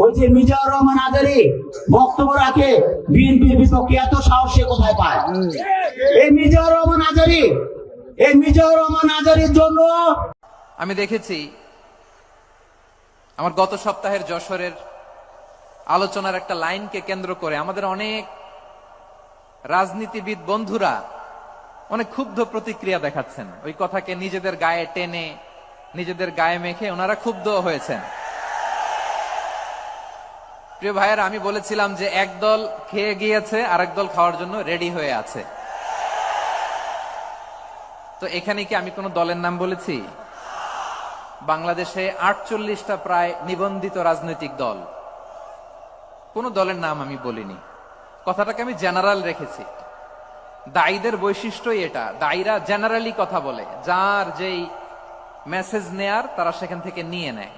ওই যে মিজানুর রহমান আজারি বক্তব্য রাখে বিএনপির বিপক্ষে, এত সাহস সে কোথায় পায়? এই মিজানুর রহমান আজারির জন্য আমি দেখেছি আমার গত সপ্তাহের যশোরের আলোচনার একটা লাইনকে কেন্দ্র করে আমাদের অনেক রাজনীতিবিদ বন্ধুরা অনেক ক্ষুব্ধ প্রতিক্রিয়া দেখাচ্ছেন। ওই কথাকে নিজেদের গায়ে টেনে, নিজেদের গায়ে মেখে ওনারা ক্ষুব্ধ হয়েছেন। প্রিয় ভাইয়েরা, আমি বলেছিলাম যে একদল খেয়ে গিয়েছে, আরেক দল খাওয়ার জন্য রেডি হয়ে আছে। তো এখানে কি আমি কোনো দলের নাম বলেছি? বাংলাদেশে 48টা প্রায় নিবন্ধিত রাজনৈতিক দল, কোন দলের নাম আমি বলিনি। কথাটাকে আমি জেনারেল রেখেছি। দায়ীদের বৈশিষ্ট্যই এটা, দায়ীরা জেনারেলি কথা বলে, যার যেই মেসেজ নেয়ার তারা সেখান থেকে নিয়ে নেয়।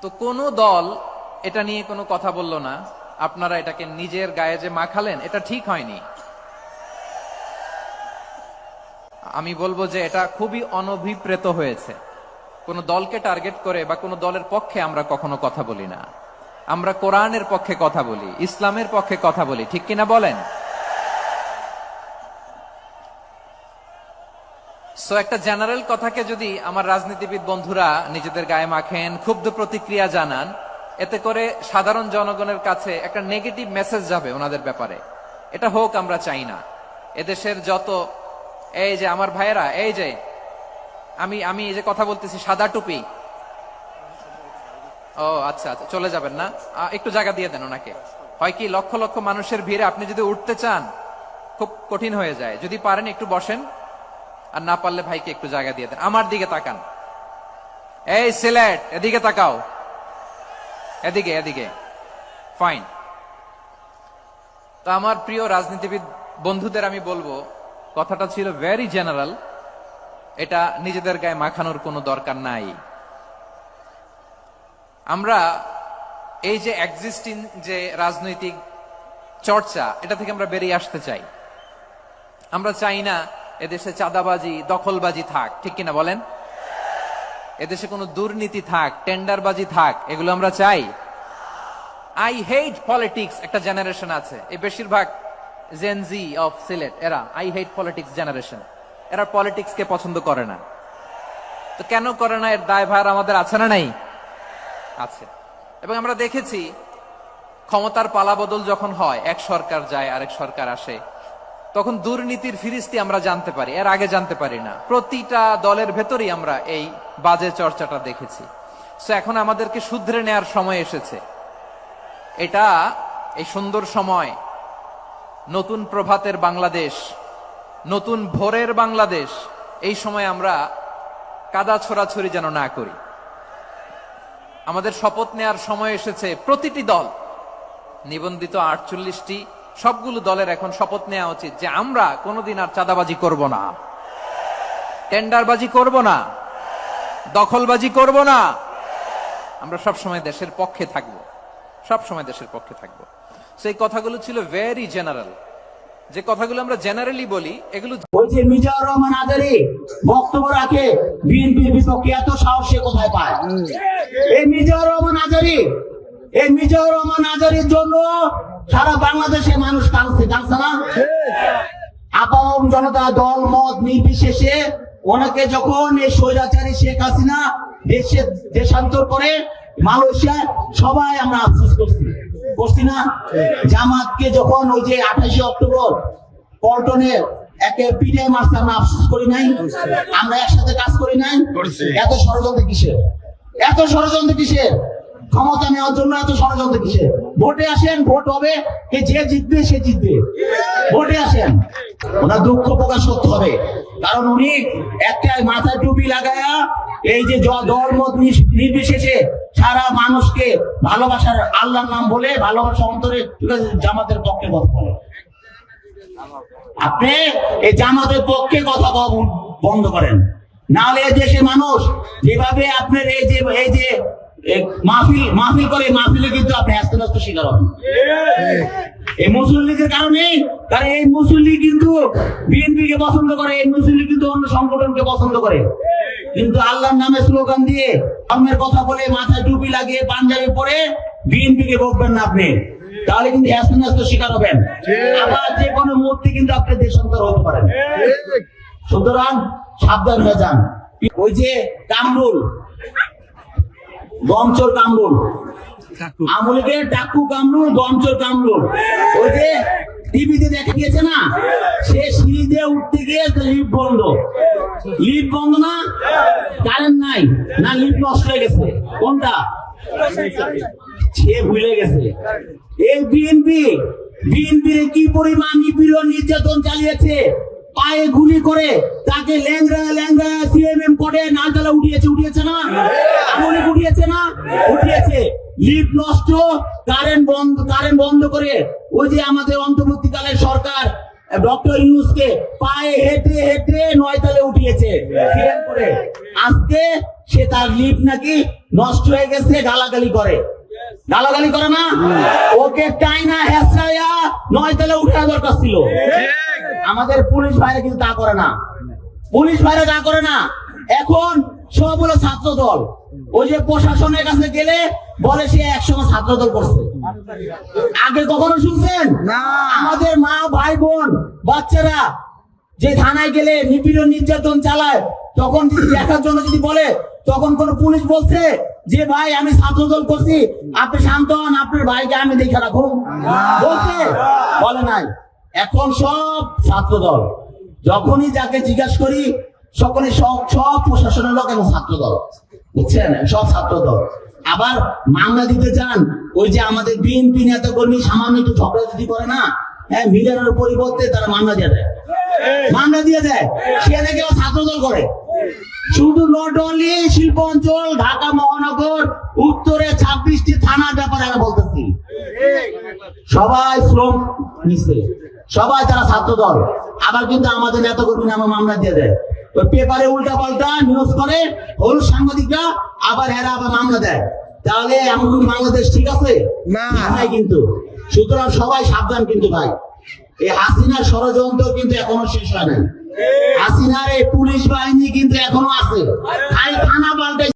তো কোন দল এটা নিয়ে কোনো কথা বলল না। আপনারা এটাকে নিজের গায়ে যে মাখালেন, এটা ঠিক হয়নি। আমি বলবো যে এটা খুবই অনভিপ্রেত হয়েছে। কোন দলকে টার্গেট করে বা কোন দলের পক্ষে আমরা কখনো কথা বলি না। আমরা কোরআনের পক্ষে কথা বলি, ইসলামের পক্ষে কথা বলি, ঠিক কিনা বলেন? সো একটা জেনারেল কথাকে যদি আমার রাজনীতিবিদ বন্ধুরা নিজেদের গায়ে মাখেন, ক্ষুব্ধ প্রতিক্রিয়া জানান, এতে করে সাধারণ জনগণের কাছে একটা নেগেটিভ মেসেজ যাবে ওনাদের ব্যাপারে। এটা হোক আমরা চাই না। এদেশের যত এই যে আমার ভাইয়েরা, এই যে আমি এই যে কথা বলতেছি, সাদা টুপি, ও আচ্ছা আচ্ছা, চলে যাবেন না? একটু জায়গা দিয়ে দেন ওনাকে। হয় কি, লক্ষ লক্ষ মানুষের ভিড়ে আপনি যদি উঠতে চান খুব কঠিন হয়ে যায়। যদি পারেন একটু বসেন, আর না পারলে ভাইকে একটু জায়গা দিয়ে দেন। আমার দিকে তাকান, এই সিলেট, এদিকে তাকাও, এদিকে এদিকে, ফাইন। তো আমার প্রিয় রাজনীতিবিদ বন্ধুদের আমি বলবো, কথাটা ছিল ভেরি জেনারেল, এটা নিজেদের গায়ে মাখানোর কোনো দরকার নাই। আমরা এই যে এক্সিস্টিং যে রাজনৈতিক চর্চা, এটা থেকে আমরা বেরিয়ে আসতে চাই। আমরা চাই না এদেশে চাঁদাবাজি, দখলবাজি থাক, ঠিক কিনা বলেন? এদেশে কোনো দুর্নীতি থাক, টেন্ডারবাজি থাক, এগুলো আমরা চাই। আই হেট পলিটিক্স একটা জেনারেশন আছে, এই বেশিরভাগ জেনজি অফ সিলেট, এরা আই হেট পলিটিক্স জেনারেশন। এরা পলিটিক্স কে পছন্দ করে না। তো কেন করে না, এর দায়ভার আমাদের আছে না নাই? আছে। এবং আমরা দেখেছি ক্ষমতার পালাবদল যখন হয়, এক সরকার যায় আরেক সরকার আসে, তখন দুর্নীতির ফিরিস্তি আমরা জানতে পারি, এর আগে জানতে পারি না। প্রতিটা দলের ভেতরেই আমরা এই বাজে চর্চাটা দেখেছি। সো এখন আমাদেরকে শুধরে নেয়ার সময় এসেছে। এটা এই সুন্দর সময়, নতুন প্রভাতের বাংলাদেশ, নতুন ভোরের বাংলাদেশ, এই সময় আমরা কাদা ছোড়াছড়ি যেন না করি। আমাদের শপথ নেয়ার সময় এসেছে। প্রতিটি দল, নিবন্ধিত 48টি, সবগুলো দলের এখন শপথ নেওয়া উচিত যে আমরা কোনোদিন আর চাঁদাবাজি করব না, টেন্ডারবাজি করব না, দখলবাজি করব না। আমরা সবসময় দেশের পক্ষে থাকব, সবসময় দেশের পক্ষে থাকব। সেই কথাগুলো ছিল ভেরি জেনারেল। যে কথাগুলো আমরা জেনারেলি বলি, এগুলো ওই যে মিজানুর রহমান আজারি বক্তব্য রাখে বিএনপির বিপক্ষে, এত সাহস সে কোথায় পায়? এই মিজানুর রহমান আজারির জন্য সারা বাংলাদেশে মানুষ কাঁদছে না? আপামর জনতা দল মত নির্বিশেষে ওনাকে যখন এই স্বৈরাচারী শেখ হাসিনা দেশান্তর করে মালয়েশিয়ায়, সবাই আমরা আফসোস করছি না? জামাতকে যখন ওই যে 28 অক্টোবর পল্টনে একে পিঠে মারছে, আমরা আফসোস করি নাই? আমরা একসাথে কাজ করি নাই? এত ষড়যন্ত্র কিসের? ক্ষমতা নেওয়ার জন্য এত ষড়যন্ত্র কিসের? ভোটে আসেন, ভোট হবে, যে জিতবে সে জিতবে। ভোটে আসেন, ওনার দুঃখ প্রকাশ করতে হবে, কারণ উনি একটা মাথায় টুপি লাগায়া এই যে দল মত নির্বিশেষে সারা মানুষকে ভালোবাসার আল্লাহর নাম বলে ভালোবাসা অন্তরে জামাতের পক্ষে কথা বলে। আপনি এই জামাতের পক্ষে কথা বন্ধ করেন, নাহলে দেশের মানুষ যেভাবে আপনার এই যে মাহফিল করে, মাহফিলে কিন্তু আপনি আস্তে আস্তে শিকার হবেন এই মুসলিম লীগের কারণে। কারণ এই মুসলিম লীগ কিন্তু বিএনপিকে পছন্দ করে, এই মুসলিম লীগ কিন্তু অন্য সংগঠনকে পছন্দ করে, কিন্তু আল্লাহর নামে স্লোগান দিয়ে ধর্মের কথা বলে মাথায় টুপি লাগিয়ে পাঞ্জাবি পরে বিএনপিকে বকবেন না আপনি, তাহলে কিন্তু আস্তে শিকার হবেন। আবার যে কোনো মুহূর্তে কিন্তু আপনি দেশান্তর হতে পারেন। সুতরাং সাবধান হয়ে যান। ওই যে কামরুল, গমচোর কামরুল, আমলিকে টাক্কু কামরুল, গমচোর কামরুল, ওই যে টিভিতে দেখা গিয়েছে না, সে সিঁড়ি দিয়ে উঠতে গিয়ে লিফট বন্ধ, লিফট বন্ধ না, কারেন্ট নাই না, লিফট নষ্ট হয়ে গেছে, কোনটা সে ভুলে গেছে। এই বিএনপি কি পরিমাণ নিপীড়ন নির্যাতন চালিয়েছে, পায়ে গুলি করে তাকে ল্যাংড়া সিএমএম করে নালতলা উঠিয়েছে না, আমলে উঠিয়েছে, লিফট নষ্ট, কারেন্ট বন্ধ করে ওই যে আমাদের অন্তর্বর্তীকালের সরকার ডক্টর ইউনূসকে পায়ে হেঁটে 9 তলায় উঠিয়েছে সিএম করে। আজকে সে তার লিফট নাকি নষ্ট হয়ে গেছে, গালাগালি করে না, ওকে টাইনা হেসরাইয়া 9 তলায় উঠার দরকার ছিল। আমাদের পুলিশ ভাইরা কিন্তু তা করে না, এখন সব হলো ছাত্র দল। ওই যে প্রশাসনের কাছে গেলে বলে সে একসময় ছাত্র দল করছে, আগে কখনো শুনছেন? আমাদের মা ভাই বোন বাচ্চারা যে থানায় গেলে নিপীড়ন নির্যাতন চালায়, তখন যদি দেখার জন্য যদি বলে, তখন কোন পুলিশ বলছে যে ভাই আমি ছাত্র দল করছি, আপনি শান্ত হন, আপনার ভাইকে আমি দেখে রাখো, বলে নাই। এখন সব ছাত্র দল, যখনই যাকে জিজ্ঞাসা করি সকলে সব প্রশাসনের লোক এবং ছাত্র দল, বুঝছেন, সব ছাত্র দল। আবার মামলা দিতে চান, ওই যে আমাদের বিএনপি নেতা কর্মী সামান্য একটু ঝগড়াঝাটি করে না, হ্যাঁ, মিলানোর পরিবর্তে তারা মামলা দিয়ে দেয়, সে নাকি ছাত্র দল করে। শুধু নট অনলি শিল্প অঞ্চল, ঢাকা মহানগর উত্তরে 26টি থানার ব্যাপারে আমি বলতেছি, সবাই শ্রম নিচ্ছে, সবাই তারা ছাত্র দল। আবার কিন্তু আমাদের নেতা কর্মী নামে মামলা দিয়ে দেয়, ওই পেপারে উল্টা পাল্টা নিউজ করে হল সাংবাদিকরা, আবার এরা আবার মামলা দেয়। তাহলে এমন বাংলাদেশ ঠিক আছে না? কিন্তু সুতরাং সবাই সাবধান কিন্তু ভাই, এই হাসিনার ষড়যন্ত্র কিন্তু এখনো শেষ হয় নাই। হাসিনার এই পুলিশ বাহিনী কিন্তু এখনো আছে, থানা পাল্টে